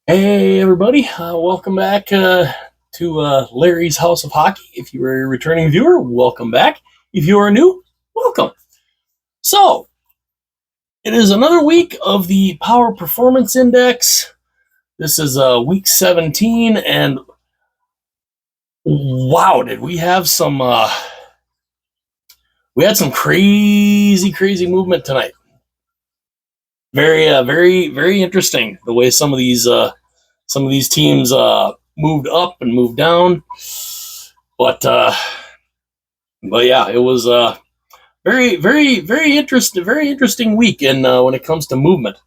Hey everybody, welcome back to Larry's House of Hockey. If you are a returning viewer, welcome back. If you are new, welcome. So, it is another week of the Power Performance Index. This is week 17, and wow, did we have some we had some crazy movement tonight. Very interesting the way some of these teams moved up and moved down, but yeah, it was very interesting week. And when it comes to movement,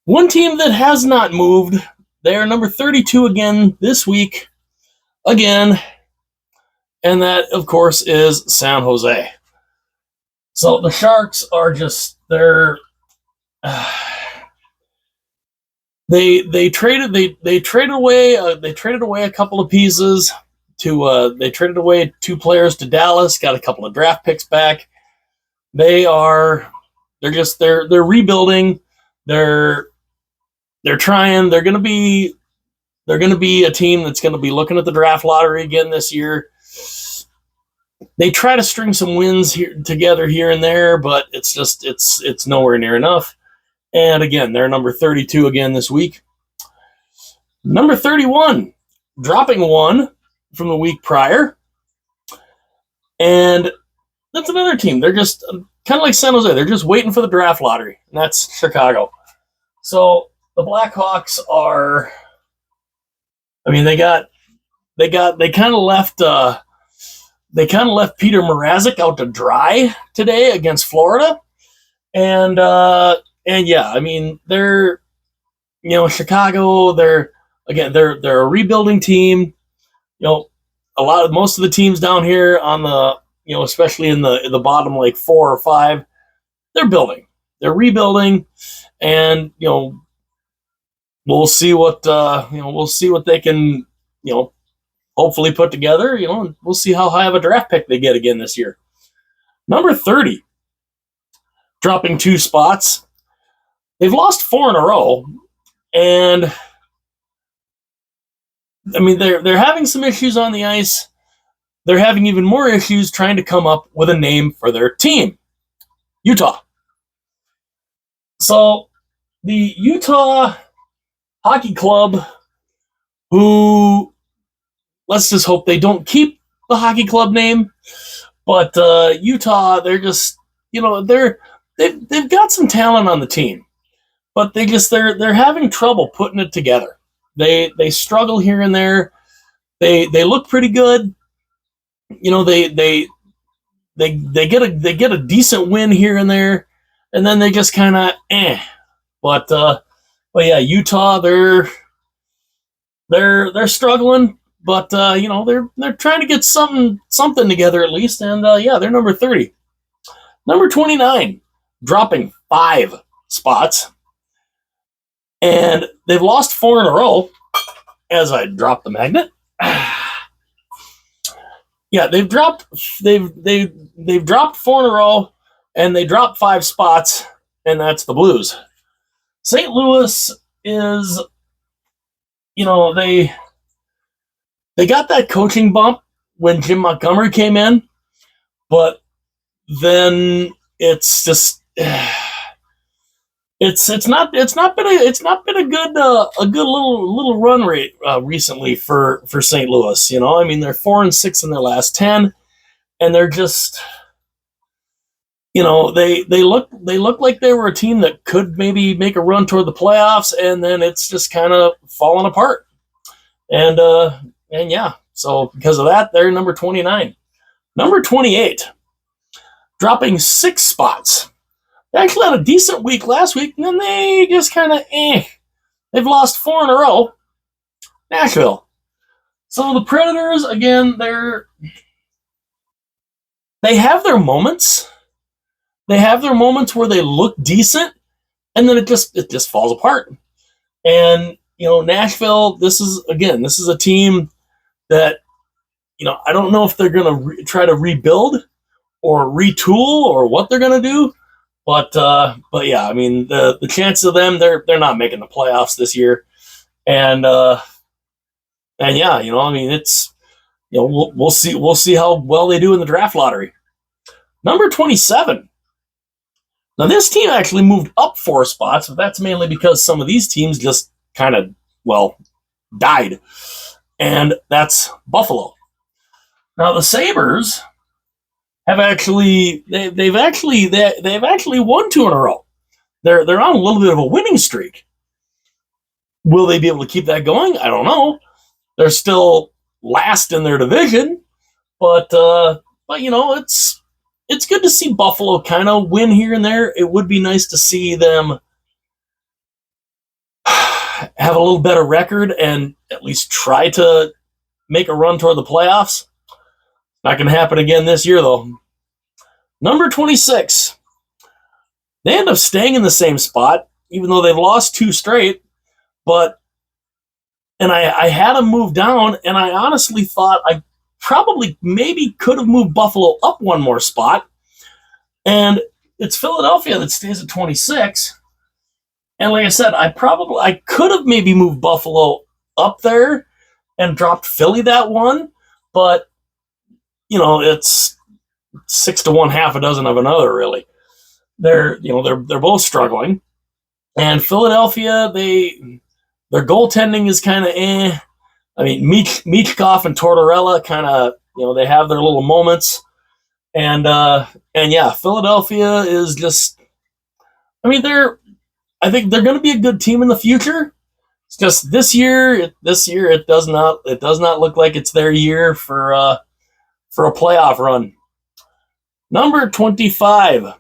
one team that has not moved, they are number 32 again this week, again, and that of course is San Jose. So the Sharks are just They traded away a couple of pieces they traded away 2 players to Dallas, got a couple of draft picks back. They're rebuilding. They're trying. They're going to be a team that's going to be looking at the draft lottery again this year. They try to string some wins together here and there, but it's nowhere near enough. And again, they're number 32 again this week. Number 31, dropping 1 from the week prior. And that's another team. They're just kind of like San Jose. They're just waiting for the draft lottery, and that's Chicago. So the Blackhawks are, they kind of left Peter Mrazek out to dry today against Florida. And yeah, they're, Chicago, they're a rebuilding team. Most of the teams down here on the, especially in the bottom, like 4 or 5, they're rebuilding, and, we'll see what they can, hopefully put together, and we'll see how high of a draft pick they get again this year. Number 30, dropping 2 spots. They've lost 4 in a row, and they're having some issues on the ice. They're having even more issues trying to come up with a name for their team. Utah. So the Utah Hockey Club, who, let's just hope they don't keep the hockey club name, but Utah, they're just, they've got some talent on the team, but they're having trouble putting it together. They struggle here and there. They look pretty good. They get a decent win here and there, and then they just kind of But yeah, Utah, they're struggling, but they're trying to get something together at least. And yeah, they're number 30. Number 29, dropping 5 spots. And they've lost 4 in a row as I drop the magnet. Yeah, they've dropped 4 in a row, and they dropped 5 spots, and that's the Blues. St. Louis is, they got that coaching bump when Jim Montgomery came in, but then it's just it's not been a good little run rate recently for St. Louis. They're 4-6 in their last 10, and they're just, they look like they were a team that could maybe make a run toward the playoffs, and then it's just kind of falling apart. And yeah, so because of that, they're number 29. Number 28, dropping 6 spots. They actually had a decent week last week, and then they just kind of They've lost 4 in a row. Nashville. So the Predators, again, they have their moments. They have their moments where they look decent, and then it just falls apart. And Nashville, this is a team that I don't know if they're going to try to rebuild or retool or what they're going to do. But yeah, the chances of them, they're not making the playoffs this year. And yeah, I mean, it's we'll see how well they do in the draft lottery. Number 27. Now this team actually moved up 4 spots, but that's mainly because some of these teams just kind of died, and that's Buffalo. Now the Sabres have they've actually won 2 in a row. They're on a little bit of a winning streak. Will they be able to keep that going? I don't know. They're still last in their division, but it's good to see Buffalo kind of win here and there. It would be nice to see them have a little better record and at least try to make a run toward the playoffs. Not going to happen again this year, though. Number 26. They end up staying in the same spot, even though they've lost 2 straight. And I had them move down, and I honestly thought I probably maybe could have moved Buffalo up 1 more spot. And it's Philadelphia that stays at 26. And like I said, I could have maybe moved Buffalo up there and dropped Philly that 1, but it's 6 to 1, half a dozen of another, really. They're both struggling. And Philadelphia, their goaltending is kind of eh. I mean, Michkov and Tortorella kind of, they have their little moments. And yeah, Philadelphia is just, I mean, I think they're going to be a good team in the future. It's just this year it does not look like it's their year for a playoff run. Number 25,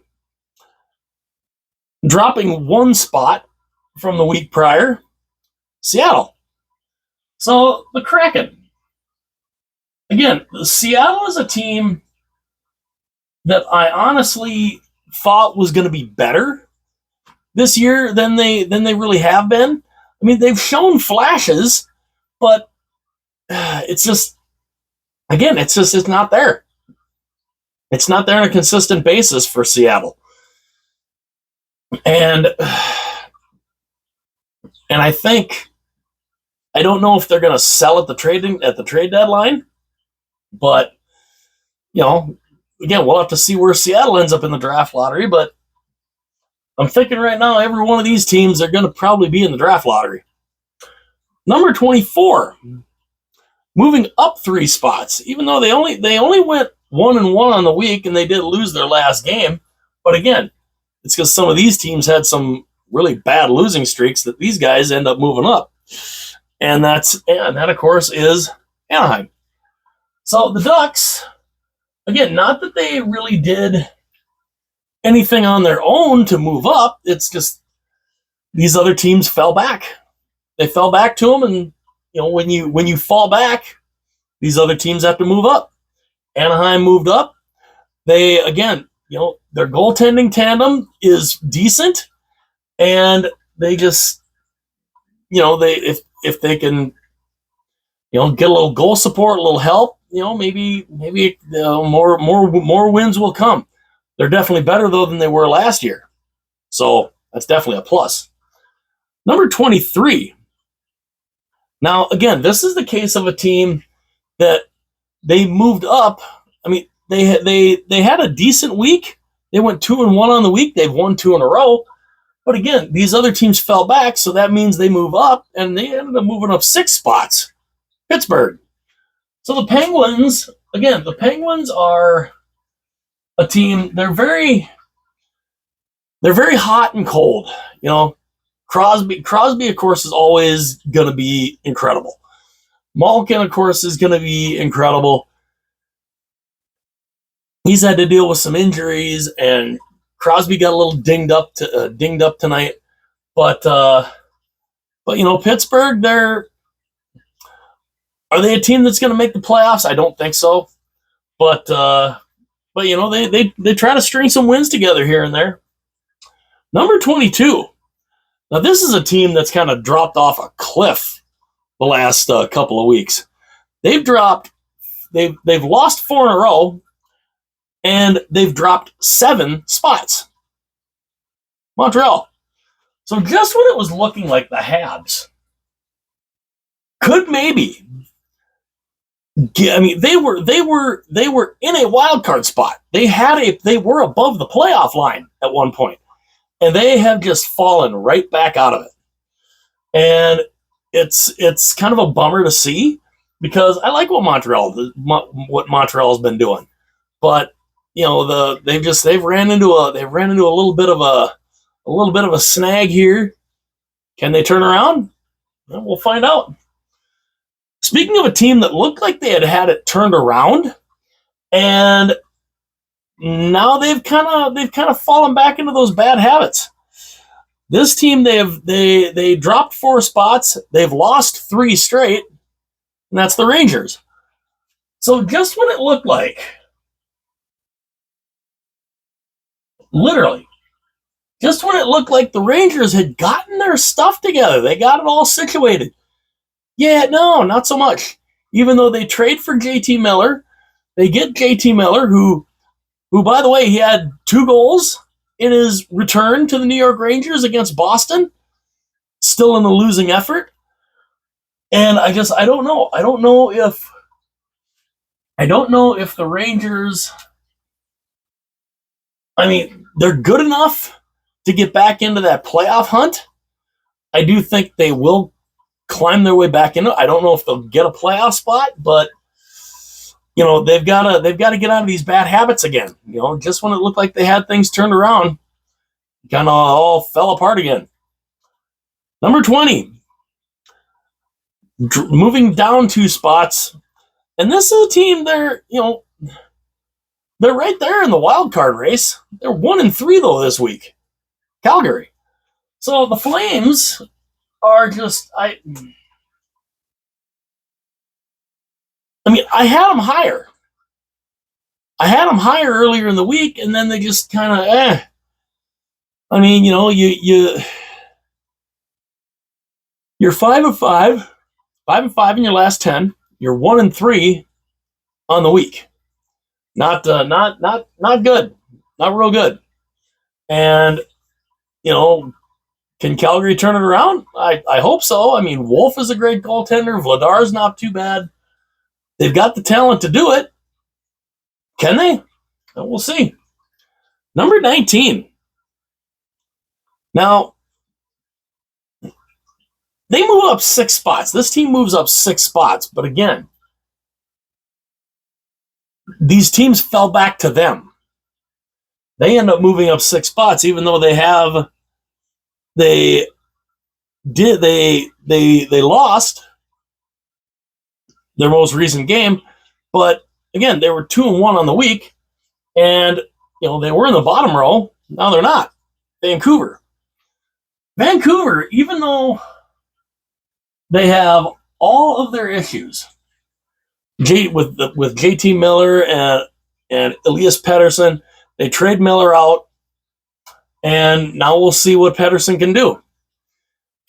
dropping 1 spot from the week prior, Seattle. So the Kraken. Again, Seattle is a team that I honestly thought was going to be better this year than they really have been. I mean, they've shown flashes, but it's not there. It's not there on a consistent basis for Seattle. And I think, I don't know if they're going to sell at the trade deadline, but again, we'll have to see where Seattle ends up in the draft lottery. But I'm thinking right now, every one of these teams are going to probably be in the draft lottery. Number 24, moving up 3 spots, even though they only went 1-1 on the week, and they did lose their last game. But again, it's because some of these teams had some really bad losing streaks that these guys end up moving up. And that, of course, is Anaheim. So the Ducks, again, not that they really did anything on their own to move up. It's just these other teams fell back. They fell back to them, and when you fall back, these other teams have to move up. Anaheim moved up. They, again, their goaltending tandem is decent, and they just, if they can, get a little goal support, a little help, maybe more wins will come. They're definitely better, though, than they were last year. So that's definitely a plus. Number 23. Now, again, this is the case of a team that they moved up. I mean, they had a decent week. They went 2-1 on the week. They've won 2 in a row. But again, these other teams fell back, so that means they move up, and they ended up moving up 6 spots. Pittsburgh. So the Penguins are a team. They're very hot and cold. Crosby, of course, is always going to be incredible. Malkin, of course, is going to be incredible. He's had to deal with some injuries, and Crosby got a little dinged up tonight. But Pittsburgh, are they a team that's going to make the playoffs? I don't think so. But they try to string some wins together here and there. Number 22. Now this is a team that's kind of dropped off a cliff the last couple of weeks. They've lost 4 in a row, and they've dropped 7 spots. Montreal. So just when it was looking like the Habs could maybe. I mean, they were in a wild card spot. They were above the playoff line at one point, and they have just fallen right back out of it. And it's kind of a bummer to see, because I like what Montreal's been doing, but they've ran into a little bit of a snag here. Can they turn around? Well, we'll find out. Speaking of a team that looked like they had it turned around, and now they've kind of fallen back into those bad habits. This team, they dropped 4 spots. They've lost 3 straight, and that's the Rangers. So just when it looked like, literally, just when it looked like the Rangers had gotten their stuff together, they got it all situated. Yeah, no, not so much. Even though they trade for JT Miller, they get JT Miller, who by the way, he had 2 goals in his return to the New York Rangers against Boston, still in the losing effort. And I don't know. I don't know if the Rangers, I mean, they're good enough to get back into that playoff hunt. I do think they will climb their way back into it. I don't know if they'll get a playoff spot, but they've got to get out of these bad habits again. Just when it looked like they had things turned around, kind of all fell apart again. Number 20, moving down 2 spots, and this is a team. They're right there in the wild card race. They're 1-3 though this week, Calgary. So the Flames are just I mean, I had them higher. Earlier in the week, and then they just kind of I mean, you're 5-5 in your last 10. You're 1-3 on the week. Not good. Not real good. And can Calgary turn it around? I hope so. I mean, Wolf is a great goaltender. Vladar's not too bad. They've got the talent to do it. Can they? We'll see. Number 19. Now, they move up 6 spots. This team moves up 6 spots. But again, these teams fell back to them. They end up moving up 6 spots, even though they lost their most recent game. But again, they were 2-1 on the week, and they were in the bottom row. Now they're not. Vancouver, even though they have all of their issues, with JT Miller and Elias Pettersson, they trade Miller out, and now we'll see what Pettersson can do.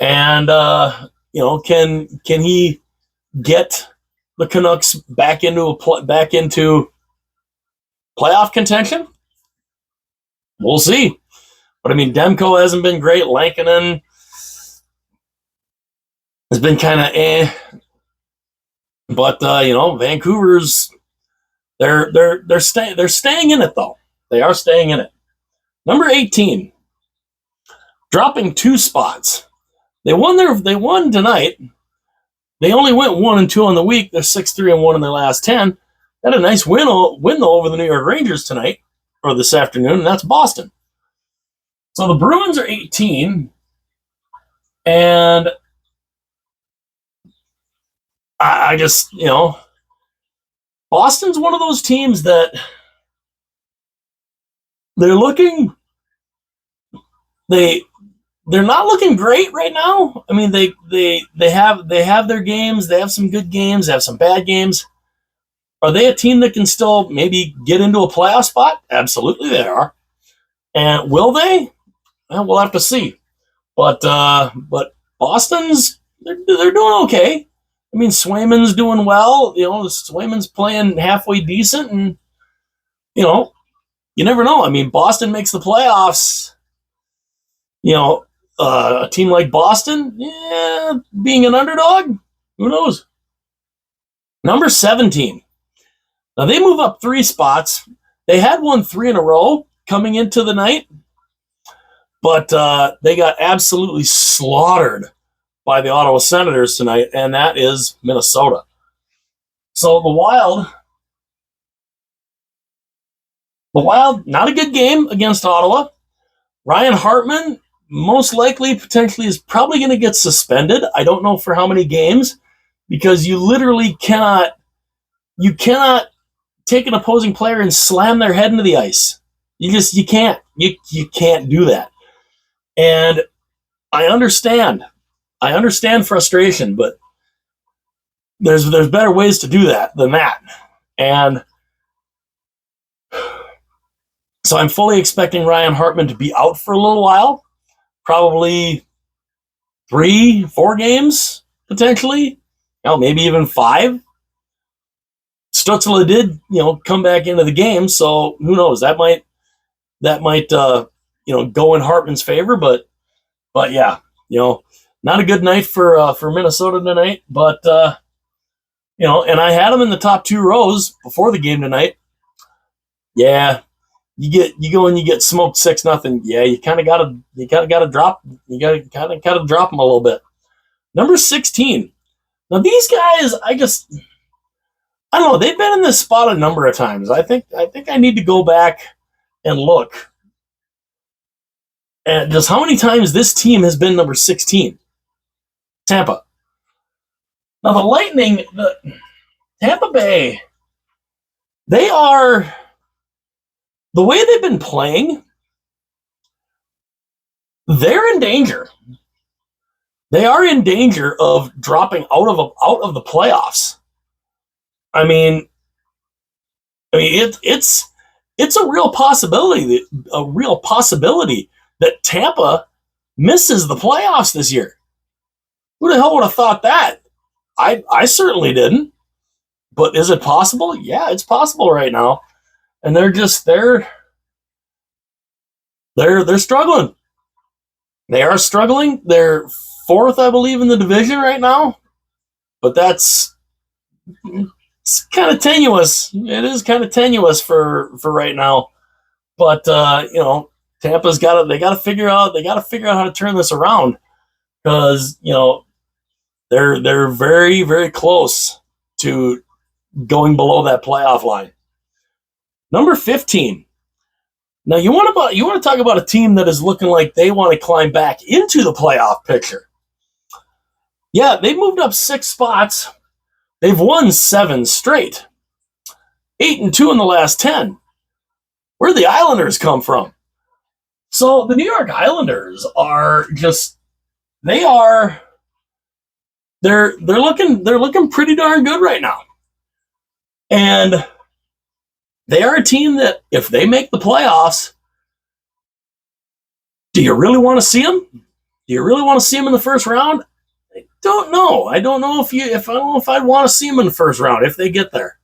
And can he get the Canucks back into playoff contention? We'll see. But I mean, Demko hasn't been great. Lankinen has been kind of But Vancouver's they're staying in it though. They are staying in it. Number 18, dropping 2 spots. They won tonight. They only went 1-2 on the week. They're 6-3-1 in their last 10. They had a nice win though over the New York Rangers tonight, or this afternoon, and that's Boston. So the Bruins are 18, and I just, Boston's one of those teams that they're not looking great right now. I mean, they have their games. They have some good games. They have some bad games. Are they a team that can still maybe get into a playoff spot? Absolutely, they are. And will they? Well, we'll have to see. But Boston's they're doing okay. I mean, Swayman's doing well. Swayman's playing halfway decent, and you never know. I mean, Boston makes the playoffs. A team like Boston, being an underdog, Who knows? Number 17. Now they move up 3 spots. They had won 3 in a row coming into the night, but they got absolutely slaughtered by the Ottawa Senators tonight, and that is Minnesota. So the Wild, not a good game against Ottawa. Ryan Hartman, most likely, potentially, is probably going to get suspended. I don't know for how many games, because you literally cannot take an opposing player and slam their head into the ice. You can't do that. And I understand frustration, but there's better ways to do that than that. And so I'm fully expecting Ryan Hartman to be out for a little while, probably 3-4 games potentially, maybe even 5. Stützle did, come back into the game, so who knows? That might go in Hartman's favor, but yeah, not a good night for Minnesota tonight. But and I had them in the top 2 rows before the game tonight. Yeah, you go and you get smoked 6-0. Yeah, you kind of gotta drop. You gotta drop them a little bit. Number 16. Now these guys, I don't know. They've been in this spot a number of times. I think I need to go back and look at just how many times this team has been number 16. Tampa. Now the Lightning, the Tampa Bay, they are, the way they've been playing, they're in danger. They are in danger of dropping out of the playoffs. I mean, it's a real possibility that Tampa misses the playoffs this year. Who the hell would have thought that? I certainly didn't. But is it possible? Yeah, it's possible right now. And they're struggling. They are struggling. They're 4th, I believe, in the division right now. But it's kind of tenuous. It is kind of tenuous for right now. But Tampa's got to figure out how to turn this around, because they're very, very close to going below that playoff line. Number 15. Now you want to talk about a team that is looking like they want to climb back into the playoff picture. Yeah, they moved up 6 spots. They've won 7 straight. 8-2 in the last 10. Where the Islanders come from? So the New York Islanders are they're looking pretty darn good right now. And they are a team that, if they make the playoffs, do you really want to see them? Do you really want to see them in the first round? I don't know. I don't know if I'd want to see them in the first round if they get there.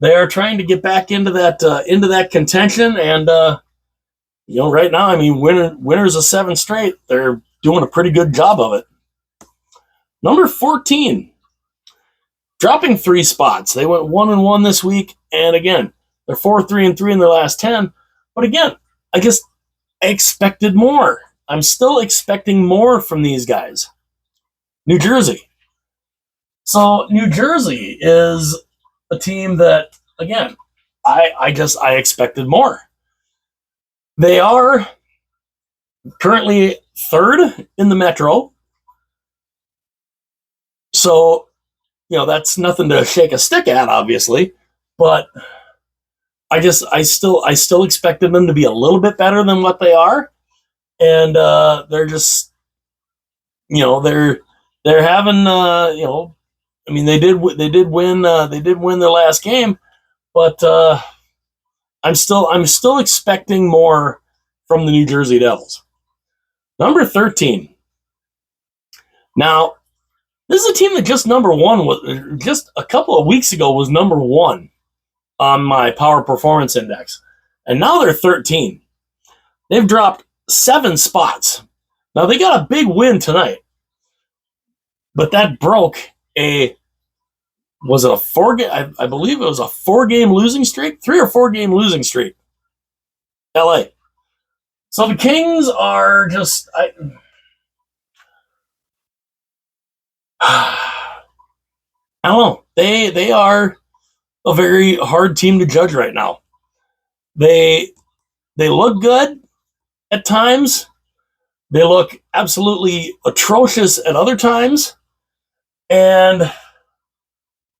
They are trying to get back into that contention, and right now, winners of 7 straight. They're doing a pretty good job of it. Number 14, dropping 3 spots. They went 1-1 this week, and again, they're 4-3-3 in their last 10. But again, I expected more. I'm still expecting more from these guys. New Jersey. So New Jersey is a team that, again, I expected more. They are currently 3rd in the Metro. So, that's nothing to shake a stick at, obviously, but I still expected them to be a little bit better than what they are. And they're just, they're having, they did win their last game, but I'm still expecting more from the New Jersey Devils. Number 13. Now, this is a team that just a couple of weeks ago was number 1 on my Power Performance Index, and now they're 13. They've dropped 7 spots. Now they got a big win tonight, but that broke was it a I believe it was a 4-game losing streak, 3 or 4-game losing streak. LA. So the Kings are just, I don't know. They are a very hard team to judge right now. They look good at times. They look absolutely atrocious at other times. And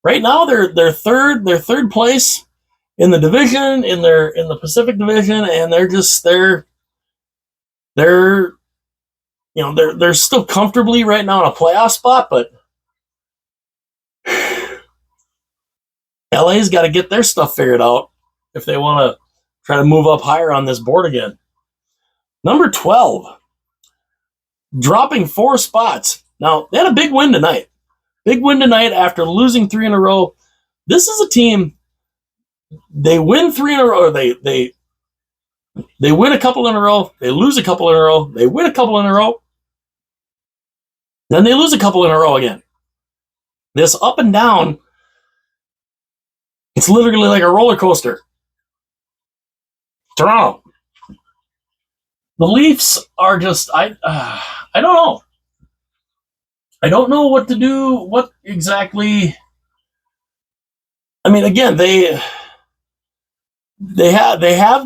right now they're third place in the division, in the Pacific Division, and they're still comfortably right now in a playoff spot, but LA's got to get their stuff figured out if they want to try to move up higher on this board again. Number 12, dropping 4 spots. Now, they had a big win tonight. Big win tonight after losing 3 in a row. This is a team, they win 3 in a row, or they win a couple in a row, they lose a couple in a row, they win a couple in a row, then they lose a couple in a row again. This up and down, it's literally like a roller coaster. Toronto. The Leafs are just, I don't know. I don't know what to do, what exactly. I mean, again, they have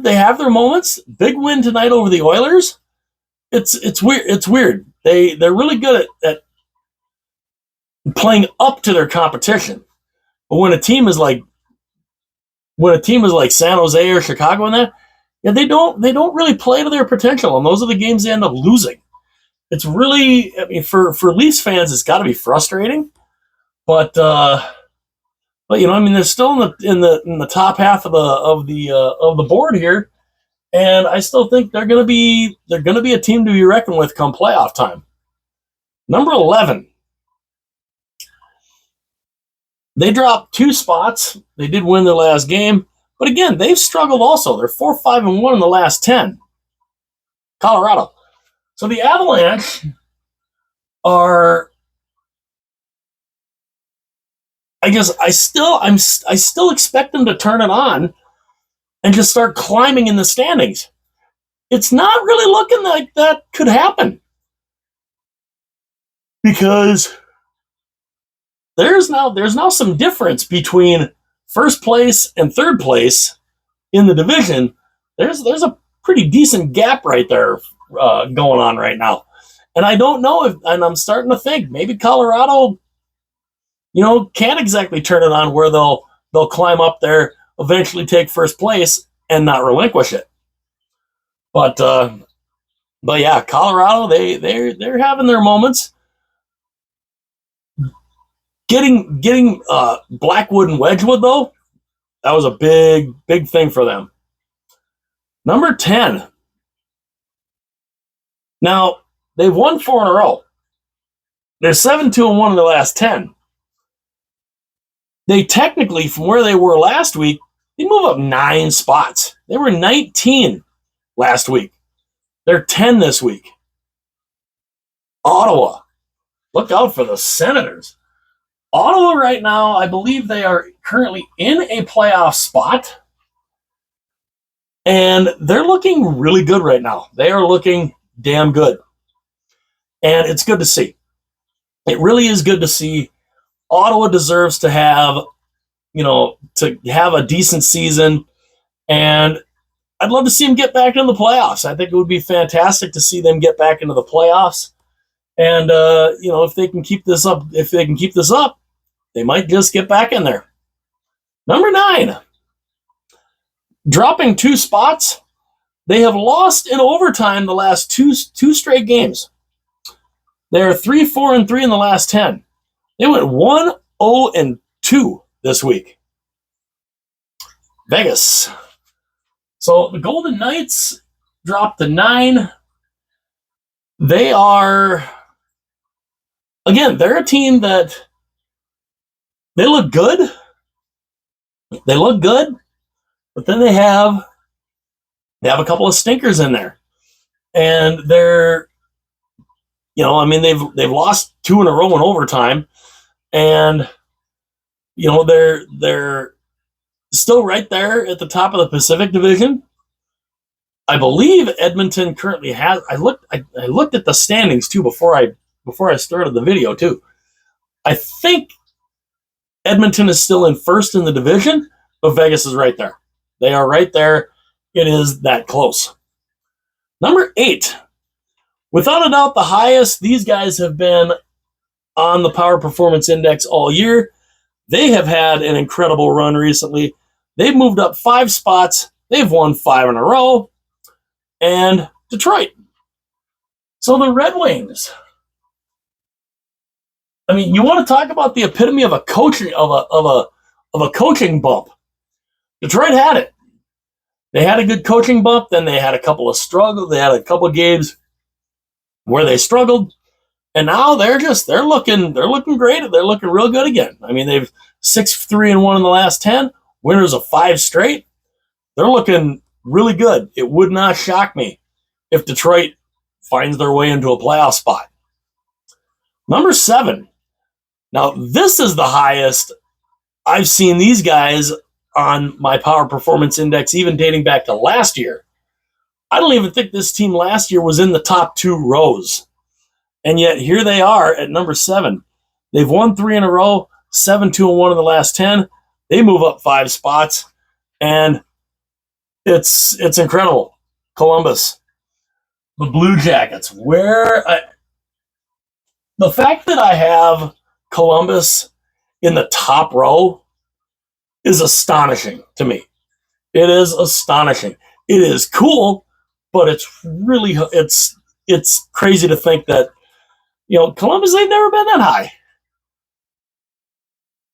their moments. Big win tonight over the Oilers. It's weird. It's weird. They're really good at playing up to their competition. But when a team is like San Jose or Chicago and that, yeah, they don't really play to their potential, and those are the games they end up losing. It's really, I mean, for Leafs fans, it's got to be frustrating. But you know, I mean, they're still in the top half of the board here, and I still think they're gonna be a team to be reckoned with come playoff time. Number 11, they dropped 2 spots. They did win their last game, but again, they've struggled also. They're 4-5-1 in the last 10. Colorado. So the Avalanche are, I still expect them to turn it on and just start climbing in the standings. It's not really looking like that could happen, because there's now some difference between first place and third place in the division. There's a pretty decent gap right there going on right now, and I don't know and I'm starting to think maybe Colorado, you know, can't exactly turn it on where they'll climb up there, eventually take first place, and not relinquish it. But yeah, Colorado, they're having their moments. Getting Blackwood and Wedgwood, though, that was a big thing for them. Number 10. Now, they've won 4 in a row. They're 7-2-1 in the last 10. They technically, from where they were last week, they move up 9 spots. They were 19 last week. They're 10 this week. Ottawa. Look out for the Senators. Ottawa right now, I believe they are currently in a playoff spot. And they're looking really good right now. They are looking damn good. And it's good to see. It really is good to see. Ottawa deserves to have, a decent season. And I'd love to see them get back into the playoffs. I think it would be fantastic to see them get back into the playoffs. And, if they can keep this up, they might just get back in there. Number 9. Dropping 2 spots. They have lost in overtime the last two straight games. They are 3-4-3 in the last 10. They went 1-0-2 this week. Vegas. So the Golden Knights dropped to 9. They are, again, they're a team that they look good. They look good, but then they have a couple of stinkers in there. And they're, they've lost 2 in a row in overtime. and they're still right there at the top of the Pacific Division. I believe Edmonton currently has. I looked at the standings too before I started the video too. I think Edmonton is still in first in the division, but Vegas is right there. They are right there. It is that close. Number 8, without a doubt, the highest these guys have been on the Power Performance Index all year. They have had an incredible run recently. They've moved up 5 spots. They've won 5 in a row. And Detroit. So the Red Wings. I mean, you want to talk about the epitome of a coaching bump. Detroit had it. They had a good coaching bump. Then they had a couple of struggles. They had a couple of games where they struggled, and now they're looking great. They're looking real good again. I mean, they've 6-3-1 in the last 10, winners of 5 straight. They're looking really good. It would not shock me if Detroit finds their way into a playoff spot. Number 7. Now, this is the highest I've seen these guys on my Power Performance Index, even dating back to last year. I don't even think this team last year was in the top 2 rows. And yet here they are at number 7. They've won 3 in a row, 7-2-1 in the last 10. They move up 5 spots, and it's incredible. Columbus, the Blue Jackets. The fact that I have Columbus in the top row is astonishing to me. It is astonishing. It is cool, but it's crazy to think that Columbus, they've never been that high.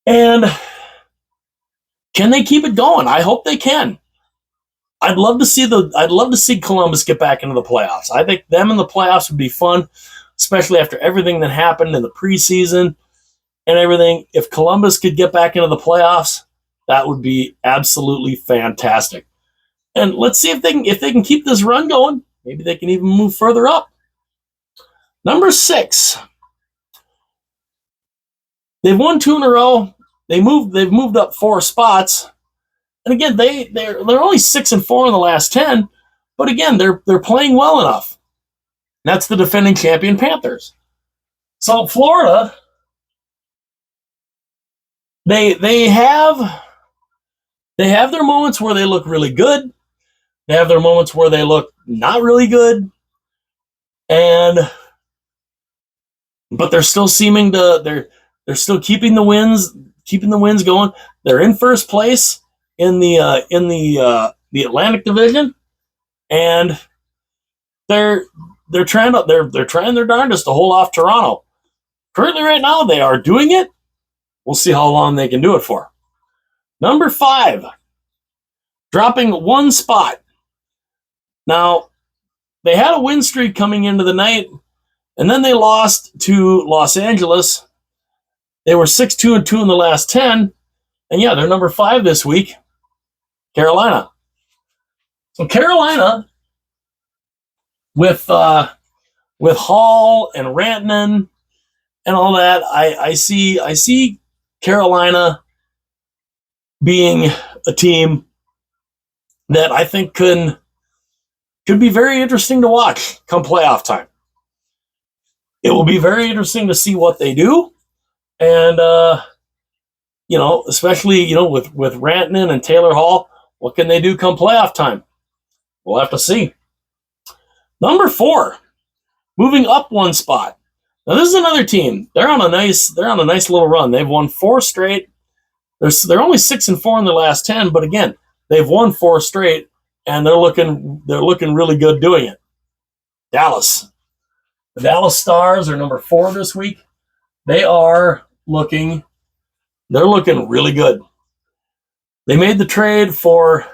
And can they keep it going? I hope they can. I'd love to see Columbus get back into the playoffs. I think them in the playoffs would be fun, especially after everything that happened in the preseason and everything. If Columbus could get back into the playoffs, that would be absolutely fantastic. And let's see if they can keep this run going. Maybe they can even move further up. Number 6. They've won 2 in a row. They've moved up 4 spots. And again, they're only 6-4 in the last 10, but again, they're playing well enough. That's the defending champion Panthers. So Florida, they have their moments where they look really good. They have their moments where they look not really good. But they're still they're still keeping the wins going. They're in first place in the Atlantic Division, and they're trying their darndest to hold off Toronto. Currently, right now, they are doing it. We'll see how long they can do it for. Number 5, dropping 1 spot. Now, they had a win streak coming into the night, and then they lost to Los Angeles. They were 6-2-2 in the last 10, and yeah, they're number 5 this week. Carolina. So Carolina, with Hall and Rantanen and all that, I see Carolina being a team that I think could be very interesting to watch come playoff time. It will be very interesting to see what they do, and especially with Rantanen and Taylor Hall, what can they do come playoff time? We'll have to see. Number 4, moving up 1 spot. Now this is another team. They're on a nice little run. They've won 4 straight. They're only 6-4 in the last 10, but again, they've won 4 straight, and they're looking really good doing it. Dallas. The Dallas Stars are number 4 this week. They're looking really good. They made the trade for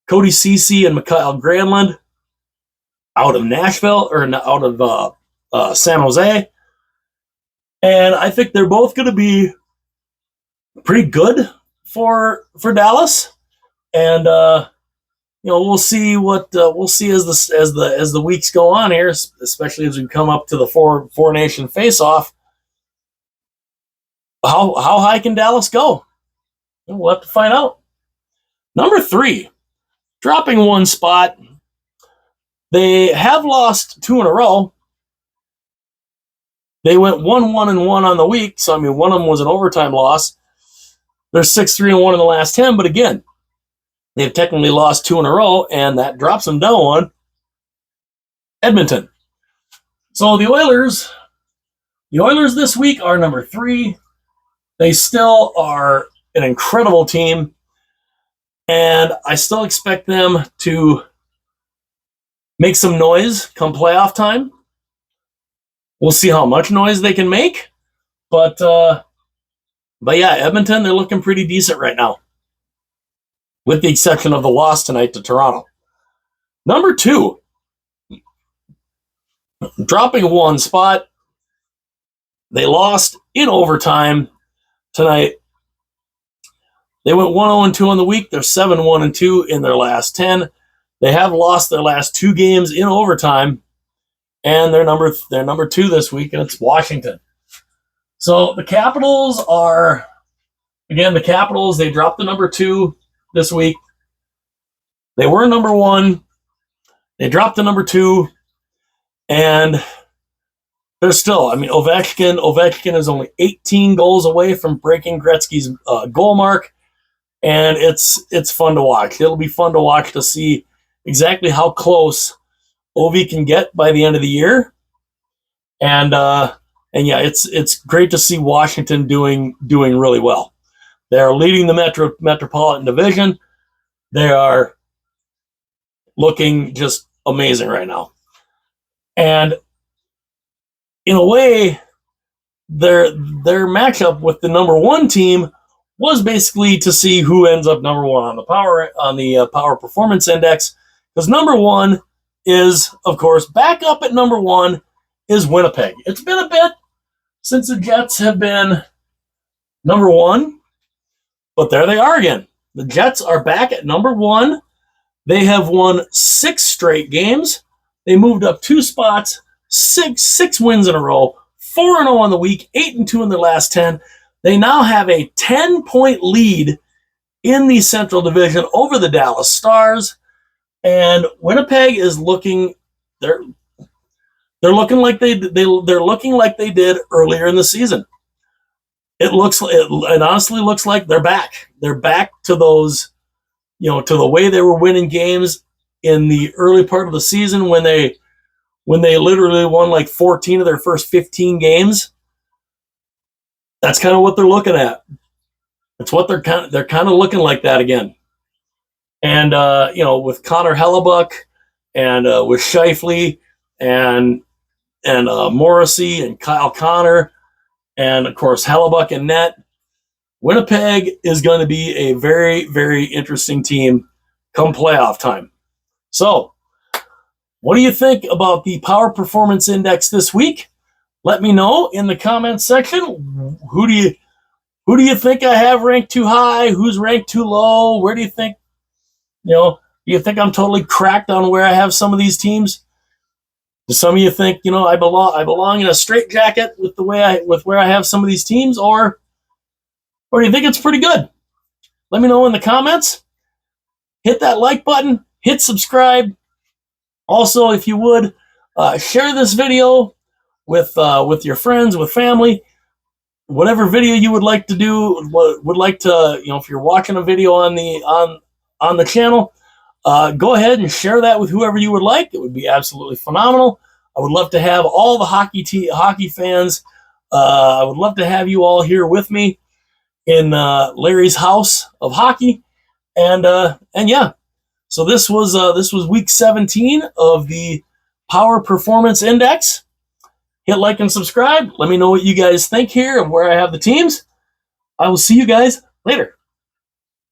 Cody Ceci and Mikael Granlund out of Nashville, or out of San Jose. And I think they're both going to be pretty good for Dallas. And we'll see as the weeks go on here, especially as we come up to the four nation face off. how high can Dallas go? We'll have to find out. Number 3, dropping one spot. They have lost 2 in a row. They went 1-1-1 on the week, so I mean, one of them was an overtime loss. They're 6-3-1 in the last 10, but again, they've technically lost 2 in a row, and that drops them down one. Edmonton. So the Oilers this week are number 3. They still are an incredible team, and I still expect them to make some noise come playoff time. We'll see how much noise they can make, but yeah, Edmonton, they're looking pretty decent right now, with the exception of the loss tonight to Toronto. Number 2, dropping one spot. They lost in overtime tonight. They went 1-0-2 on the week. They're 7-1-2 in their last 10. They have lost their last 2 games in overtime, and they're number 2 this week, and it's Washington. So the Capitals are, again, they dropped the number 2 this week. They were number 1. They dropped the number 2, and they're still, I mean, Ovechkin is only 18 goals away from breaking Gretzky's goal mark, and it's fun to watch. It'll be fun to watch to see exactly how close Ovi can get by the end of the year, and yeah, it's great to see Washington doing really well. They are leading the Metropolitan Division. They are looking just amazing right now, and in a way, their matchup with the number 1 team was basically to see who ends up number 1 on the Power Performance Index, because number 1 is, of course, back up at number 1 is Winnipeg. It's been a bit since the Jets have been number 1, but there they are again. The Jets are back at number 1. They have won 6 straight games. They moved up 2 spots, six wins in a row, 4-0 on the week, 8-2 in their last 10. They now have a 10-point lead in the Central Division over the Dallas Stars, and Winnipeg is looking they're looking like they're looking like they did earlier in the season. It honestly looks like they're back. They're back to those, to the way they were winning games in the early part of the season when they literally won like 14 of their first 15 games. That's kind of what they're looking at. It's what they're kind of looking like that again. And with Connor Hellebuck and with Scheifele and Morrissey and Kyle Connor and of course Hellebuck and net, Winnipeg is going to be a very, very interesting team come playoff time. So, what do you think about the Power Performance Index this week? Let me know in the comments section. Who do you think I have ranked too high? Who's ranked too low? Where do you think, do you think I'm totally cracked on where I have some of these teams? Do some of you think, I belong in a straitjacket with where I have some of these teams, or do you think it's pretty good? Let me know in the comments. Hit that like button, hit subscribe. Also, if you would, share this video with your friends, with family, whatever video you would like to do, if you're watching a video on the channel, go ahead and share that with whoever you would like. It would be absolutely phenomenal. I would love to have all the hockey fans. I would love to have you all here with me in Larry's house of hockey, and yeah. So this was week 17 of the Power Performance Index. Hit like and subscribe. Let me know what you guys think here and where I have the teams. I will see you guys later.